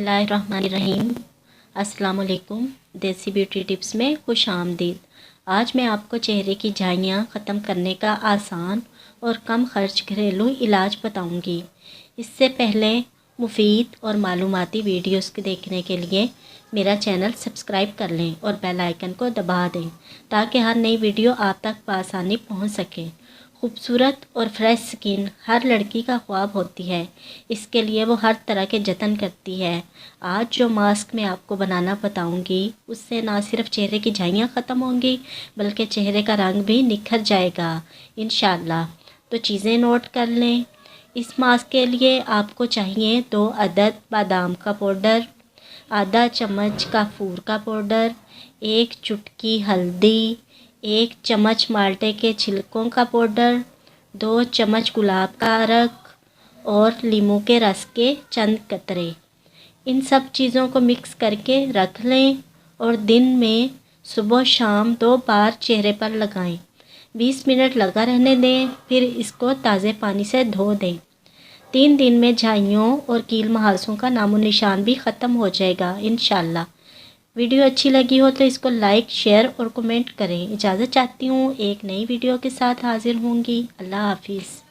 बिस्मिल्लाहिर्रहमानिर्रहीम। अस्सलाम वालेकुम। देसी ब्यूटी टिप्स में खुश आमदीद। आज मैं आपको चेहरे की झाइयाँ ख़त्म करने का आसान और कम खर्च घरेलू इलाज बताऊंगी। इससे पहले मुफीद और मालूमाती वीडियोस के देखने के लिए मेरा चैनल सब्सक्राइब कर लें और बेल आइकन को दबा दें ताकि हर नई वीडियो आप तक बआसानी पहुंच सके। खूबसूरत और फ्रेश स्किन हर लड़की का ख्वाब होती है, इसके लिए वो हर तरह के जतन करती है। आज जो मास्क मैं आपको बनाना बताऊंगी उससे ना सिर्फ चेहरे की झाइयाँ ख़त्म होंगी बल्कि चेहरे का रंग भी निखर जाएगा इंशाल्लाह। तो चीज़ें नोट कर लें। इस मास्क के लिए आपको चाहिए 2 अदद बादाम का पाउडर, आधा चम्मच काफूर का पाउडर, 1 चुटकी हल्दी, 1 चम्मच माल्टे के छिलकों का पाउडर, 2 चम्मच गुलाब का अर्क और नींबू के रस के चंद कतरे। इन सब चीज़ों को मिक्स करके रख लें और दिन में सुबह शाम 2 बार चेहरे पर लगाएं। 20 मिनट लगा रहने दें, फिर इसको ताज़े पानी से धो दें। 3 दिन में झाइयों और कील महासों का नामो निशान भी ख़त्म हो जाएगा इंशाल्लाह। वीडियो अच्छी लगी हो तो इसको लाइक, शेयर और कमेंट करें। इजाज़त चाहती हूँ, एक नई वीडियो के साथ हाजिर होंगी। अल्लाह हाफिज़।